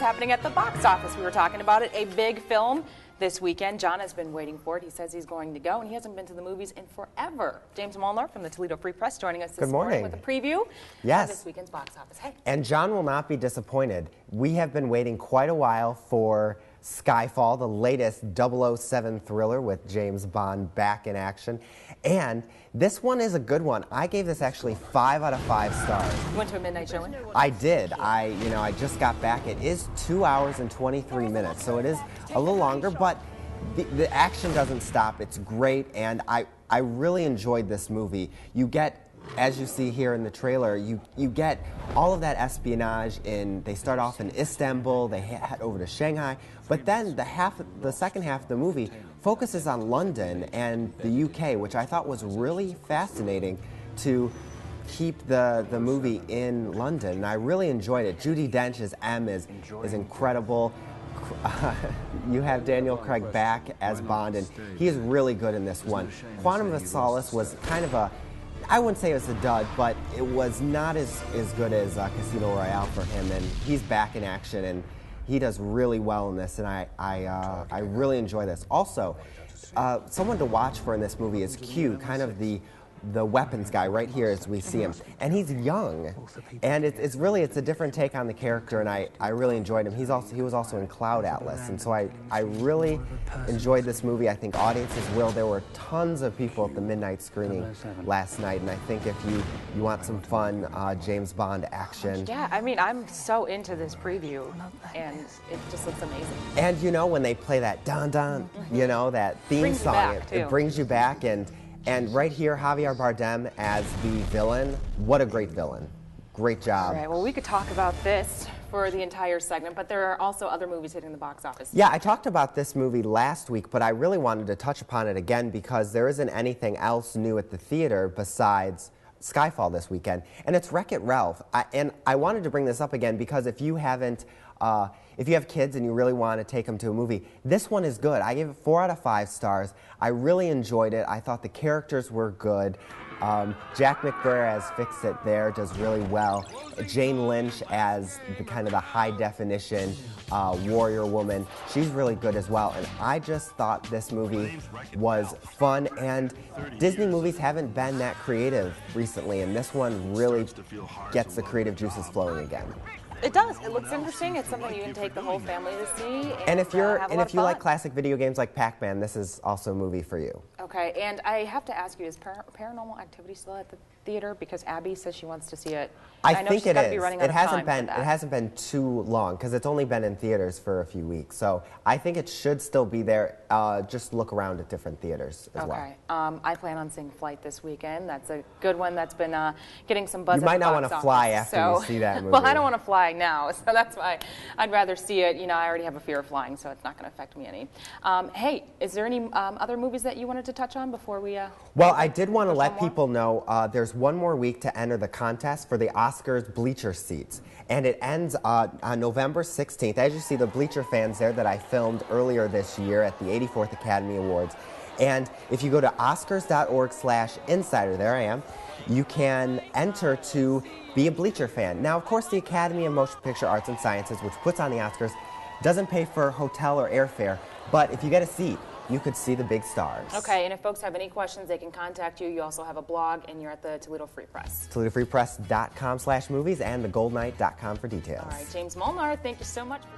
happening at the box office. We were talking about it, a big film this weekend. John has been waiting for it. He says he's going to go, and he hasn't been to the movies in forever. James Molnar from the Toledo Free Press joining us this morning with a preview of this weekend's box office. Hey. And John will not be disappointed. We have been waiting quite a while for Skyfall, the latest 007 thriller with James Bond back in action. And this one is a good one. I gave this actually 5 out of 5 stars. You went to a midnight showing? I did. I just got back. It is 2 hours and 23 minutes, so it is a little longer, but the action doesn't stop. It's great, and I really enjoyed this movie. You get, as you see here in the trailer, you get all of that espionage they start off in Istanbul, they head over to Shanghai, but then the second half of the movie focuses on London and the UK, which I thought was really fascinating to keep the movie in London, and I really enjoyed it. Judi Dench as M is incredible. You have Daniel Craig back as Bond, and he is really good in this one. Quantum of Solace was kind of I wouldn't say it was a dud, but it was not as good as Casino Royale for him, and he's back in action, and he does really well in this, and I really enjoy this. Also, someone to watch for in this movie is Q, kind of the weapons guy right here as we see him, and he's young, and it's a different take on the character, and I really enjoyed him. He was also in Cloud Atlas, and so I really enjoyed this movie. I think audiences will. There were tons of people at the midnight screening last night, and I think if you want some fun James Bond action. Yeah, I mean, I'm so into this preview, and it just looks amazing. And you know, when they play that dun dun, you know, that theme song, it brings you back, and right here, Javier Bardem as the villain. What a great villain. Great job. All right, well, we could talk about this for the entire segment, but there are also other movies hitting the box office. Yeah, I talked about this movie last week, but I really wanted to touch upon it again because there isn't anything else new at the theater besides Skyfall this weekend, and it's Wreck-It Ralph. And I wanted to bring this up again because if you haven't, if you have kids and you really want to take them to a movie, this one is good. I gave it 4 out of 5 stars. I really enjoyed it. I thought the characters were good. Jack McBrayer as Fix-It there does really well. Jane Lynch as the kind of the high definition warrior woman, she's really good as well. And I just thought this movie was fun, and Disney movies haven't been that creative recently, and this one really gets the creative juices flowing again. It does. It looks interesting. It's something you can take the whole family to see. And if you like classic video games like Pac-Man, this is also a movie for you. Okay, and I have to ask you, is Paranormal Activity still at the theater? Because Abby says she wants to see it. I think it is. It hasn't been too long because it's only been in theaters for a few weeks. So I think it should still be there. Just look around at different theaters as well. Okay. I plan on seeing Flight this weekend. That's a good one. That's been getting some buzz. You might not want to fly after you see that movie. Well, I don't want to fly now, so that's why I'd rather see it. You know, I already have a fear of flying, so it's not going to affect me any. Hey, is there any other movies that you wanted to touch on before we? Well, I did want to let people know there's one more week to enter the contest for the Oscars bleacher seats, and it ends on November 16th. As you see, the bleacher fans there that I filmed earlier this year at the 84th Academy Awards. And if you go to oscars.org/insider, there I am, you can enter to be a bleacher fan. Now, of course, the Academy of Motion Picture Arts and Sciences, which puts on the Oscars, doesn't pay for hotel or airfare, but if you get a seat, you could see the big stars. Okay, and if folks have any questions, they can contact you. You also have a blog, and you're at the Toledo Free Press. ToledoFreePress.com/movies and thegoldnight.com for details. All right, James Molnar, thank you so much for